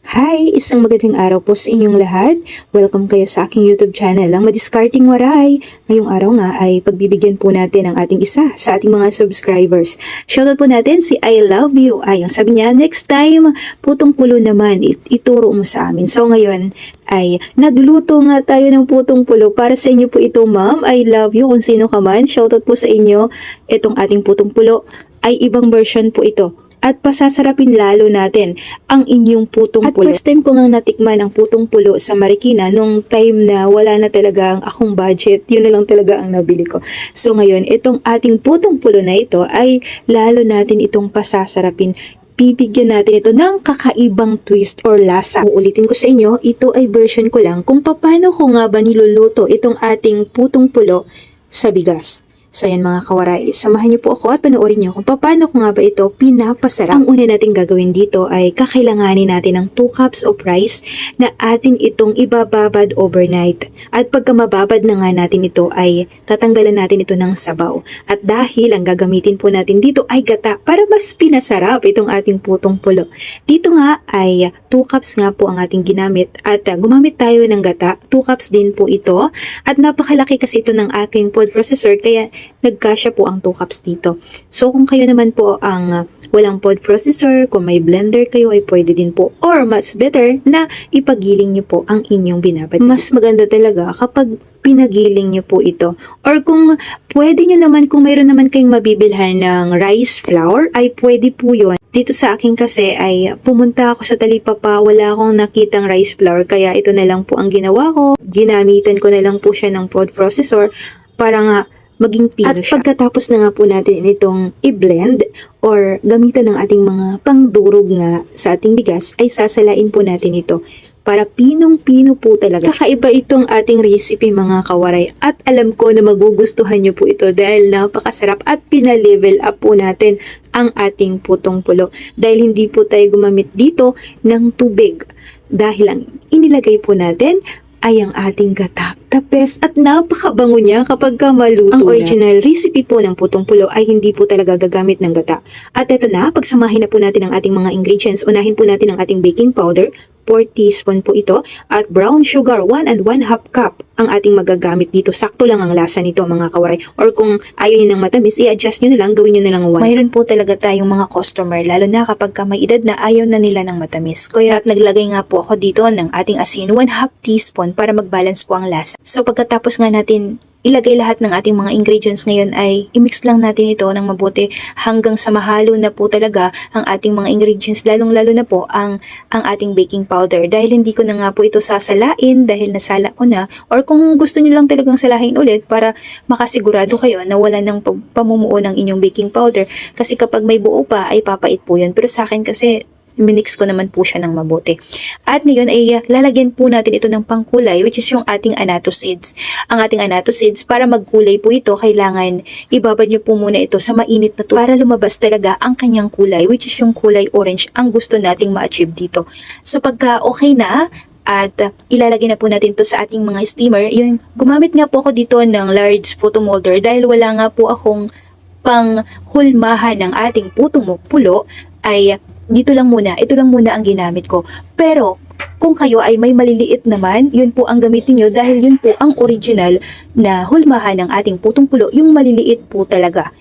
Hi! Isang magandang araw po sa inyong lahat. Welcome kayo sa aking YouTube channel, ang Madiscarding Waray. Ngayong araw nga ay pagbibigyan po natin ang ating isa sa ating mga subscribers. Shoutout po natin si I Love You. Ay, ang sabi niya, next time, putong pulo naman, ituro mo sa amin. So ngayon ay nagluto nga tayo ng putong pulo. Para sa inyo po ito, ma'am. I love you kung sino ka man. Shoutout po sa inyo. Itong ating putong pulo ay ibang version po ito. At pasasarapin lalo natin ang inyong putong pulo. At first time ko nga natikman ang putong pulo sa Marikina nung time na wala na talaga ang akong budget. Yun na lang talaga ang nabili ko. So ngayon, itong ating putong pulo na ito ay lalo natin itong pasasarapin. Bibigyan natin ito ng kakaibang twist or lasa. Uulitin ko sa inyo, ito ay version ko lang kung paano ko nga ba niluluto itong ating putong pulo sa bigas. So yan mga kawaray, samahan niyo po ako at panoorin niyo kung paano ko nga ba ito pinapasarap. Ang una nating gagawin dito ay kakailanganin natin ng 2 cups of rice na atin itong ibababad overnight. At pagka mababad na nga natin ito ay tatanggalan natin ito ng sabaw. At dahil ang gagamitin po natin dito ay gata para mas pinasarap itong ating putong pulo. Dito nga ay 2 cups nga po ang ating ginamit at gumamit tayo ng gata. 2 cups din po ito at napakalaki kasi ito ng aking food processor kaya nagkasya po ang 2 cups dito. So kung kayo naman po ang walang food processor, kung may blender kayo ay pwede din po. Or mas better na ipagiling nyo po ang inyong binabad. Mas maganda talaga kapag pinagiling nyo po ito. Or kung pwede nyo naman, kung mayroon naman kayong mabibilhan ng rice flour, ay pwede po yun. Dito sa akin kasi ay pumunta ako sa Talipapa, wala akong nakitang rice flour, kaya ito na lang po ang ginawa ko. Ginamitan ko na lang po siya ng food processor para nga maging pino siya. At pagkatapos na nga po natin itong i-blend or gamitan ng ating mga pangdurog nga sa ating bigas, ay sasalain po natin ito para pinong-pino po talaga. Kakaiba itong ating recipe mga kawaray at alam ko na magugustuhan nyo po ito dahil napakasarap at pinalevel up po natin ang ating putong pulo. Dahil hindi po tayo gumamit dito ng tubig dahil ang inilagay po natin ay ang ating gata, tapes at napakabango niya kapag maluto. Ang original recipe po ng putong pulo ay hindi po talaga gagamit ng gata. At ito na, pagsamahin na po natin ang ating mga ingredients. Unahin po natin ang ating baking powder, 4 teaspoon po ito, at brown sugar, 1 and 1/2 cup ang ating magagamit dito. Sakto lang ang lasa nito mga kawaray. Or kung ayaw nyo ng matamis, i-adjust nyo na lang, gawin nyo na lang 1. Mayroon po talaga tayong mga customer, lalo na kapag may edad na ayaw na nila ng matamis. Kaya at naglagay nga po ako dito ng ating asin, 1/2 teaspoon para mag-balance po ang lasa. So pagkatapos nga natin ilagay lahat ng ating mga ingredients ngayon ay i-mix lang natin ito ng mabuti hanggang sa mahalo na po talaga ang ating mga ingredients, lalong-lalo na po ang ating baking powder. Dahil hindi ko na nga po ito sasalain dahil nasala ko na, or kung gusto niyo lang talagang salahin ulit para makasigurado kayo na wala ng pamumuo ng inyong baking powder, kasi kapag may buo pa ay papait po yun. Pero sa akin kasi minix ko naman po siya ng mabuti. At ngayon ay lalagyan po natin ito ng pangkulay, which is yung ating annatto seeds. Ang ating annatto seeds, para magkulay po ito, kailangan ibabad nyo po muna ito sa mainit na tubig para lumabas talaga ang kanyang kulay, which is yung kulay orange ang gusto nating ma-achieve dito. So pagka okay na, at ilalagay na po natin to sa ating mga steamer. Yung gumamit nga po ako dito ng large photo molder dahil wala nga po akong panghulmahan ng ating putong pulo, ay ito lang muna ang ginamit ko. Pero kung kayo ay may maliliit naman, yun po ang gamitin nyo dahil yun po ang original na hulmahan ng ating putong pulo, yung maliliit po talaga.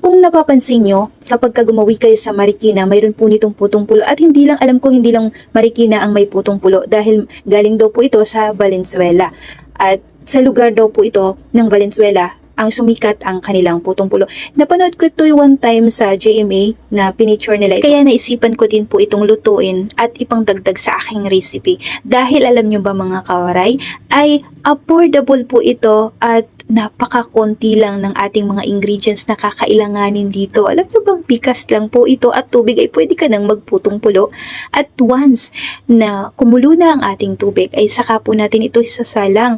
Kung napapansin nyo, kapag gumawi kayo sa Marikina, mayroon po nitong putong pulo. At hindi lang Marikina ang may putong pulo dahil galing daw po ito sa Valenzuela. At sa lugar daw po ito ng Valenzuela ang sumikat ang kanilang putong pulo. Napanood ko ito one time sa JMA na pinicture nila ito. Kaya naisipan ko din po itong lutuin at ipangdagdag sa aking recipe. Dahil alam nyo ba mga kawaray, ay affordable po ito at napakakonti lang ng ating mga ingredients na kakailanganin dito. Alam nyo bang bigas lang po ito at tubig ay pwede ka nang magputong pulo. At once na kumulo na ang ating tubig ay saka po natin ito isasalang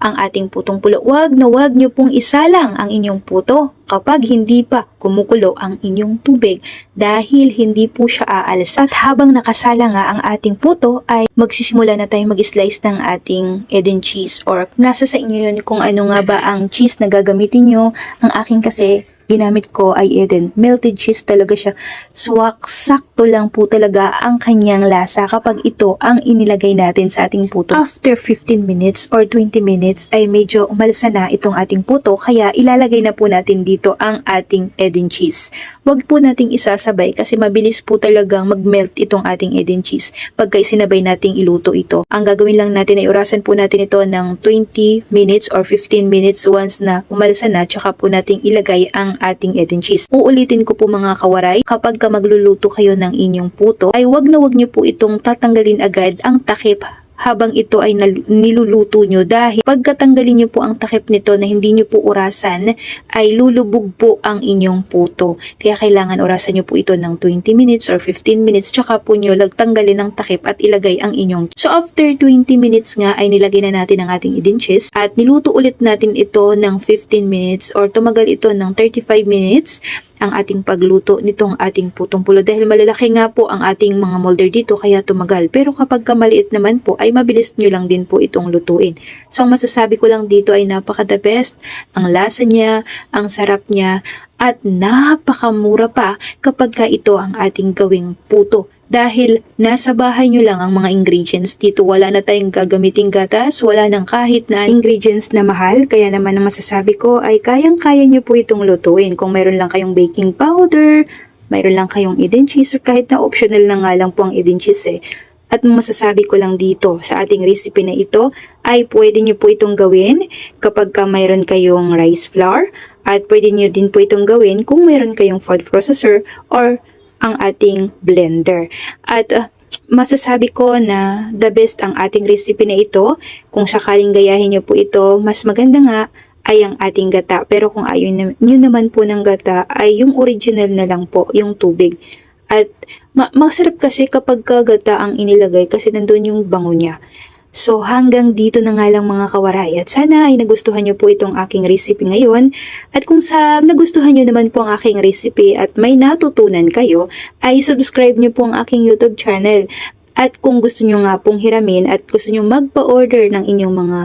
ang ating putong pulo. Wag nyo pong isalang ang inyong puto kapag hindi pa kumukulo ang inyong tubig dahil hindi po siya aalis. At habang nakasala nga ang ating puto ay magsisimula na tayong mag-slice ng ating Eden cheese or nasa sa inyo yun kung ano nga ba ang cheese na gagamitin nyo. Ang akin kasi ginamit ko ay Eden. Melted cheese talaga siya. Swak, sakto lang po talaga ang kanyang lasa kapag ito ang inilagay natin sa ating puto. After 15 minutes or 20 minutes ay medyo umalsa na itong ating puto, kaya ilalagay na po natin dito ang ating Eden cheese. Huwag po nating isasabay kasi mabilis po talagang mag-melt itong ating Eden cheese pagka sinabay nating iluto ito. Ang gagawin lang natin ay orasan po natin ito ng 20 minutes or 15 minutes once na umalsa na, tsaka po nating ilagay ang ating Eden cheese. Uulitin ko po mga kawaray, kapag ka magluluto kayo ng inyong puto, ay wag nyo po itong tatanggalin agad ang takip habang ito ay niluluto nyo, dahil pagkatanggalin nyo po ang takip nito na hindi nyo po orasan ay lulubog po ang inyong puto. Kaya kailangan orasan nyo po ito ng 20 minutes or 15 minutes, tsaka po nyo tanggalin ang takip at ilagay ang inyong. So after 20 minutes nga ay nilagay na natin ang ating Eden cheese at niluto ulit natin ito ng 15 minutes or tumagal ito ng 35 minutes ang ating pagluto nitong ating putong pulo, dahil malalaki nga po ang ating mga molder dito kaya tumagal. Pero kapag maliit naman po ay mabilis nyo lang din po itong lutuin. So ang masasabi ko lang dito ay napaka the best, ang lasa niya, ang sarap niya, at napakamura pa kapag ka ito ang ating gawing puto. Dahil nasa bahay nyo lang ang mga ingredients dito, wala na tayong gagamiting gatas, wala nang kahit na ingredients na mahal, kaya naman ang masasabi ko ay kayang-kaya nyo po itong lutuin. Kung mayroon lang kayong baking powder, mayroon lang kayong Eden cheese, or kahit na optional na nga lang po ang Eden cheese At masasabi ko lang dito sa ating recipe na ito ay pwede nyo po itong gawin kapag mayroon kayong rice flour, at pwede nyo din po itong gawin kung mayroon kayong food processor or ang ating blender. At masasabi ko na the best ang ating recipe na ito. Kung sakaling gayahin nyo po ito, mas maganda nga ay ang ating gata. Pero kung ayaw nyo naman po ng gata, ay yung original na lang po, yung tubig. At masarap kasi kapag gata ang inilagay kasi nandun yung bango niya. So hanggang dito na nga lang mga kawaray, at sana ay nagustuhan nyo po itong aking recipe ngayon. At kung nagustuhan nyo naman po ang aking recipe at may natutunan kayo, ay subscribe nyo po ang aking YouTube channel. At kung gusto nyo nga pong hiramin at gusto nyo magpa-order ng inyong mga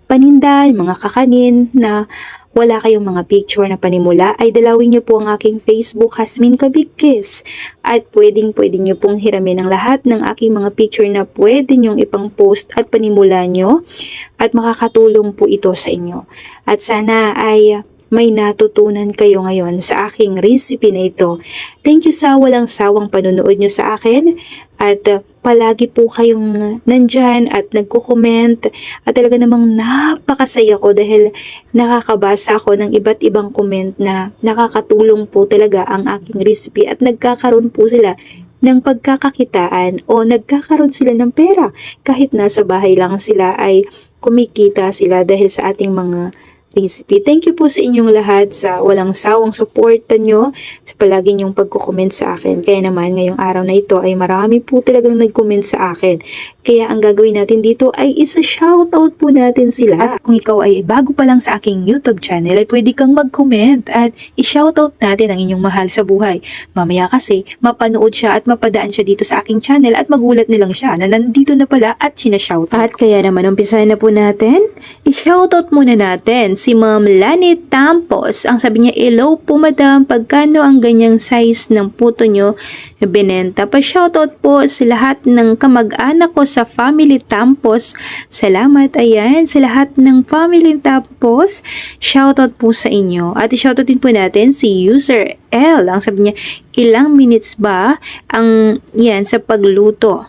paninda, mga kakanin na wala kayong mga picture na panimula, ay dalawin nyo po ang aking Facebook, Hasmin Kabigkis. At pwedeng nyo pong hiramin ang lahat ng aking mga picture na pwede nyong ipang post at panimula nyo, at makakatulong po ito sa inyo. At sana ay may natutunan kayo ngayon sa aking recipe na ito. Thank you sa walang sawang panonood nyo sa akin, at palagi po kayong nandyan at nagko-comment, at talaga namang napakasaya ko dahil nakakabasa ako ng iba't ibang comment na nakakatulong po talaga ang aking recipe, at nagkakaroon po sila ng pagkakakitaan o nagkakaroon sila ng pera kahit nasa bahay lang sila ay kumikita sila dahil sa ating mga recipe. Thank you po sa inyong lahat sa walang sawang suporta nyo, sa palagi nyong pagko-comment sa akin. Kaya naman ngayong araw na ito ay marami po talagang nag-comment sa akin. Kaya ang gagawin natin dito ay isa-shoutout po natin sila. At kung ikaw ay bago pa lang sa aking YouTube channel, ay pwede kang mag-comment at i-shoutout natin ang inyong mahal sa buhay. Mamaya kasi mapanood siya at mapadaan siya dito sa aking channel at magulat na lang siya na nandito na pala at sinashoutout. At kaya naman umpisahan na po natin. I-shoutout muna natin si Ma'am Lani Tampos. Ang sabi niya, hello po madam, pagkano ang ganyang size ng puto nyo binenta? Pa-shoutout po sa lahat ng kamag-anak ko sa family Tampos. Salamat, ayan, sa lahat ng family Tampos. Shoutout po sa inyo. At i-shoutout din po natin si user L. Ang sabi niya, ilang minutes ba ang yan sa pagluto?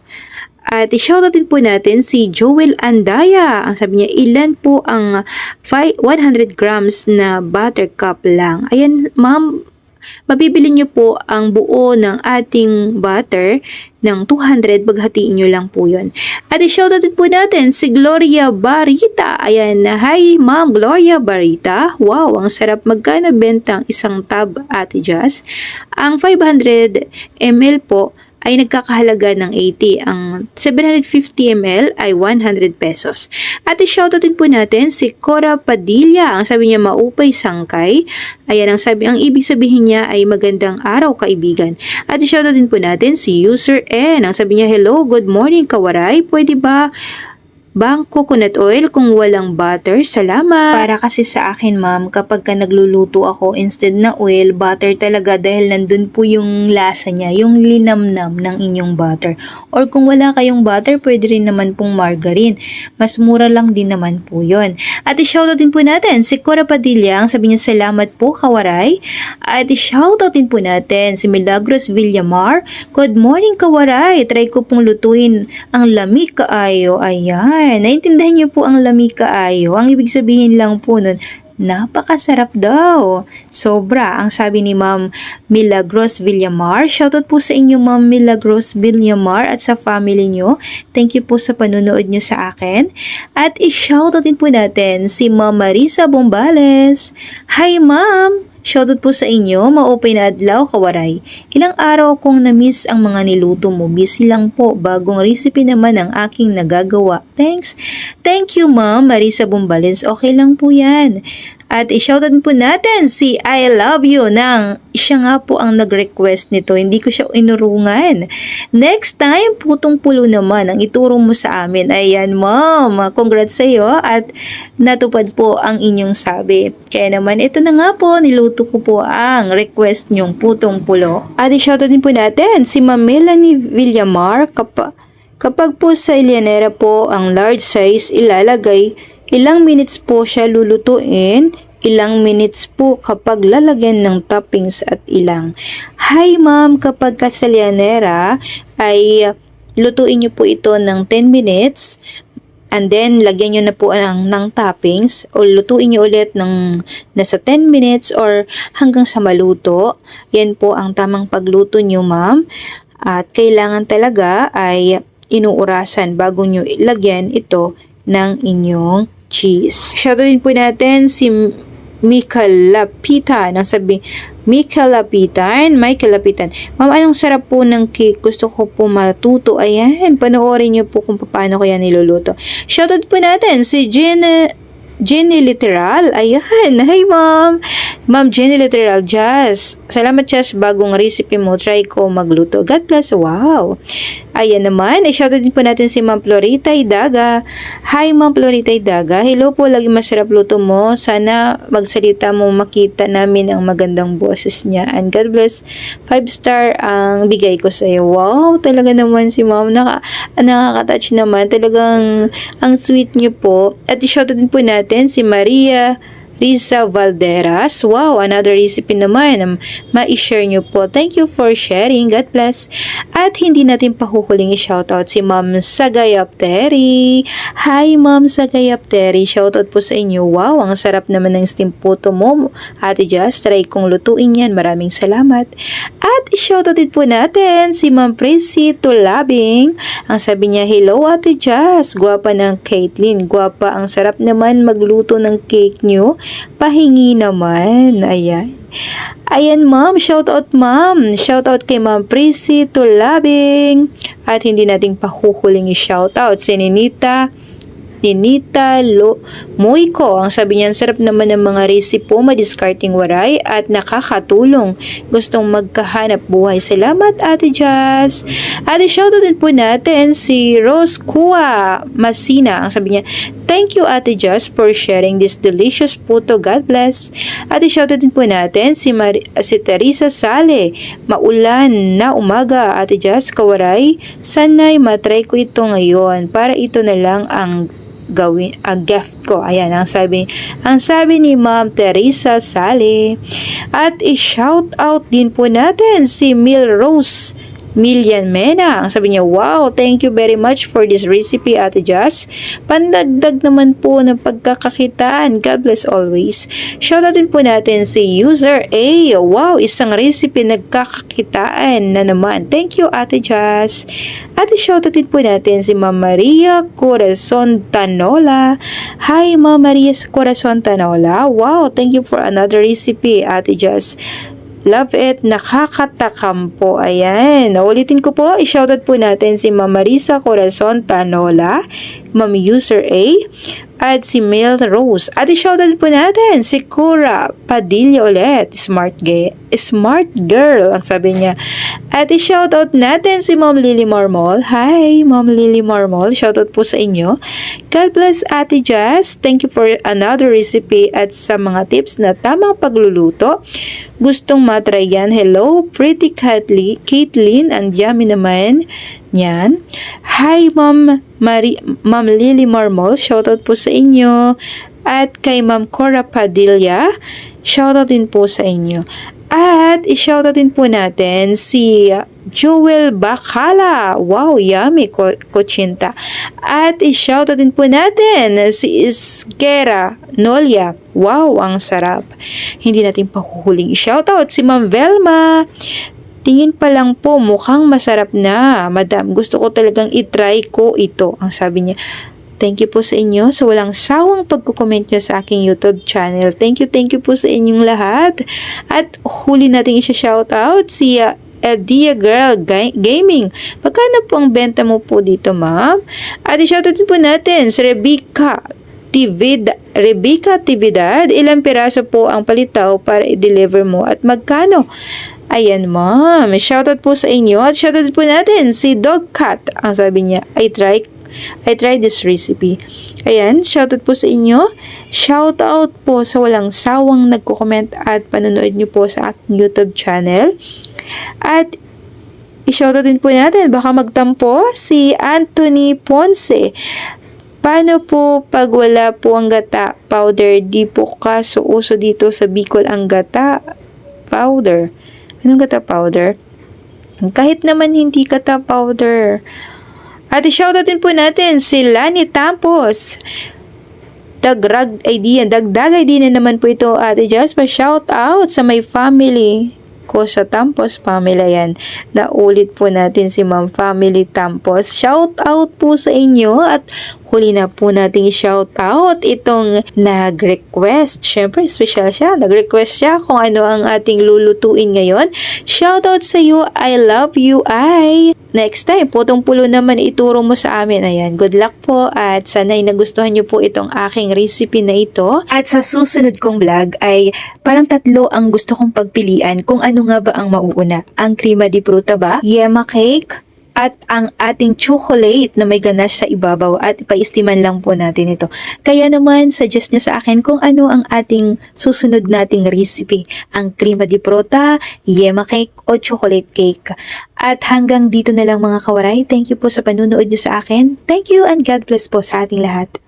At i-shoutout din po natin si Joel Andaya. Ang sabi niya, ilan po ang 100 grams na buttercup lang? Ayan, ma'am, mabibili niyo po ang buo ng ating butter ng 200, baghatiin nyo lang po yun. At i-shoutout din po natin si Gloria Barita. Ayan, hi Ma'am Gloria Barita. Wow, ang sarap. Magkano benta ang isang tub, Ate Jazz? Ang 500 ml po ay nagkakahalaga ng 80. Ang 750 ml ay 100 pesos. At i-shoutout din po natin si Cora Padilla. Ang sabi niya, maupay sangkay. Ayan, ang ibig sabihin niya ay magandang araw kaibigan. At i-shoutout din po natin si user N. Ang sabi niya, hello, good morning kawaray. Pwede ba bang coconut oil kung walang butter. Salamat! Para kasi sa akin, ma'am, kapag ka nagluluto ako, instead na oil, butter talaga dahil nandun po yung lasa niya, yung linamnam ng inyong butter. Or kung wala kayong butter, pwede rin naman pong margarine. Mas mura lang din naman po yun. At i-shoutout din po natin si Cora Padilla, ang sabi niya salamat po, Kawaray. At i-shoutout din po natin si Milagros Villamar. Good morning, Kawaray. Try ko pong lutuin ang lami kaayo. Ayan. Naintindihan niyo po ang lami kaayo. Ang ibig sabihin lang po nun, napakasarap daw. Sobra, ang sabi ni Ma'am Milagros Villamar. Shoutout po sa inyo, Ma'am Milagros Villamar, at sa family nyo. Thank you po sa panonood nyo sa akin. At i-shoutout din po natin si Ma'am Marisa Bombales. Hi, Ma'am! Shoutout po sa inyo, ma-open na adlaw, Kawaray. Ilang araw kong na-miss ang mga niluto mo. Busy lang po, bagong recipe naman ang aking nagagawa. Thanks. Thank you, Ma'am Marisa Bombales. Okay lang po yan. At i-shoutout po natin si I Love You nang siya nga po ang nag-request nito. Hindi ko siya inurungan. Next time, putong pulo naman ang ituro mo sa amin. Ayan, Ma'am. Congrats sa iyo at natupad po ang inyong sabi. Kaya naman, ito na nga po, niluto ko po ang request nyong putong pulo. At i-shoutout din po natin si Ma'am Melanie Villamar. Kapag po sa Ilianera po ang large size ilalagay, ilang minutes po siya lulutuin, ilang minutes po kapag lalagyan ng toppings at ilang. Hi ma'am, kapag sa Ilianera ay lutuin niyo po ito ng 10 minutes and then lagyan niyo na po ng toppings o lutuin niyo ulit ng nasa 10 minutes or hanggang sa maluto. Yan po ang tamang pagluto niyo, ma'am. At kailangan talaga ay inuurasan bago nyo ilagyan ito ng inyong cheese. Shoutout din po natin si Michael Lapitan. Ang sabi, Michael Lapitan. Ma'am, anong sarap po ng cake? Gusto ko po matuto. Ayan, panoorin niyo po kung paano ko yan niluluto. Shoutout po natin si Jenny Literal. Ayan. Hi, ma'am. Ma'am Jenny Literal. Jazz. Salamat, Jazz. Bagong recipe mo. Try ko magluto. God bless. Wow. Ayan naman. I-shoutout din po natin si Ma'am Florita Idaga. Hi, Ma'am Florita Idaga. Hello po. Lagi masarap luto mo. Sana magsalita mo makita namin ang magandang boses niya. And God bless. 5-star ang bigay ko sa iyo. Wow. Talaga naman si Ma'am. Nakaka-touch naman. Talagang ang sweet niyo po. At i-shoutout din po natin si Maria Risa Valderas. Wow, another recipe naman. Ma-share nyo po. Thank you for sharing. God bless. At hindi natin pahuhuling i-shoutout si Ma'am Sagayapteri. Hi, Ma'am Sagayapteri. Shoutout po sa inyo. Wow, ang sarap naman ng steam puto mo. Ate Jazz, try kong lutuin yan. Maraming salamat. At i-shoutout din po natin si Ma'am Prissy Tulabing. Ang sabi niya, hello Ate Jazz. Gwapa ng Caitlin. Gwapa, ang sarap naman magluto ng cake nyo. Pahingi naman. Ayan. Ayan, ma'am. Shoutout, ma'am. Shoutout kay Ma'am Prissy Tulabing. At hindi nating pahuhuling i-shoutout si Ninita Moiko. Ang sabi niya, sarap naman ng mga recipe po, madiscarding waray at nakakatulong. Gustong magkahanap buhay. Salamat, Ate Jazz. At i-shoutout din po natin si Rose Kua Masina. Ang sabi niya, thank you, Ate Jazz, for sharing this delicious puto. God bless. At i-shoutout din po natin si Teresa Sale. Maulan na umaga, Ate Jazz, Kawaray. Sana'y matry ko ito ngayon para ito na lang ang gift ko. Ayan, ang sabi ni Ma'am Teresa Sale. At i-shout out din po natin si Milrose Milian Mena. Ang sabi niya, wow, thank you very much for this recipe, Ate Jazz. Pandagdag naman po ng pagkakakitaan. God bless always. Shoutout din po natin si User A. Wow, isang recipe nagkakakitaan na naman. Thank you, Ate Jazz. At shoutout din po natin si Ma'am Maria Corazon Tanola. Hi, Ma'am Maria Corazon Tanola. Wow, thank you for another recipe, Ate Jazz. Love it. Nakakatakam po. Ayan. Ulitin ko po. I-shoutout po natin si Ma'am Marisa Corazon Tanola, Ma'am User A, at si Mel Rose. At i-shoutout po natin si Cora Padilla ulit. Smart girl ang sabi niya. At i-shoutout natin si Mom Lily Marmol. Hi Mom Lily Marmol, shoutout po sa inyo. God bless Ate Jazz. Thank you for another recipe at sa mga tips na tamang pagluluto. Gustong matry yan. Hello, pretty Caitlin. Ang yummy naman. Yan. Hi, Ma'am Lily Marmol. Shoutout po sa inyo. At kay Ma'am Cora Padilla. Shoutout din po sa inyo. At i-shoutout din po natin si Joel Bacala. Wow, yummy, kochinta. At i-shoutout din po natin si Iskera Nolia. Wow, ang sarap. Hindi natin pahuhuling i-shoutout si Ma'am Velma. Tingin pa lang po, mukhang masarap na. Madam, gusto ko talagang itry ko ito. Ang sabi niya. Thank you po sa inyo sa walang sawang pagkukomment nyo sa aking YouTube channel. Thank you po sa inyong lahat. At huli natin i-shoutout si Edia Girl Gaming. Magkano po ang benta mo po dito, ma'am? At i-shoutout din po natin si Rebecca Tividad. Ilang piraso po ang palitaw para i-deliver mo at magkano? Ayan, ma'am. Shoutout po sa inyo. At shoutout po natin si Dogcat. Ang sabi niya, I tried this recipe. Ayan, shoutout po sa inyo. Shoutout po sa walang sawang nagko-comment at panonood nyo po sa aking YouTube channel. At i-shoutout din po natin, baka magtampo, si Anthony Ponce. Paano po pag wala po ang gata powder? Di po kaso uso dito sa Bicol ang gata powder. Anong gata powder? Kahit naman hindi gata powder. At i-shoutout din po natin si Lani Tampos. Dagdag idea na naman po ito, Ate Jazz. Pa-shoutout sa may family ko sa Tampos family yan. Naulit po natin si Ma'am Family Tampos. Shoutout po sa inyo at huli na po nating shoutout itong nag-request. Siyempre, special siya. Nag-request siya kung ano ang ating lulutuin ngayon. Shoutout sa iyo. I love you, I. Next time, putong-pulo naman ituro mo sa amin. Ayan, good luck po at sana'y nagustuhan nyo po itong aking recipe na ito. At sa susunod kong vlog ay parang tatlo ang gusto kong pagpilian kung ano nga ba ang mauuna. Ang crema di fruta ba? Yema cake? At ang ating chocolate na may ganache sa ibabaw at ipaistiman lang po natin ito. Kaya naman, suggest nyo sa akin kung ano ang ating susunod nating recipe. Ang crema di fruta, yema cake o chocolate cake. At hanggang dito na lang mga kawaray. Thank you po sa panunood nyo sa akin. Thank you and God bless po sa ating lahat.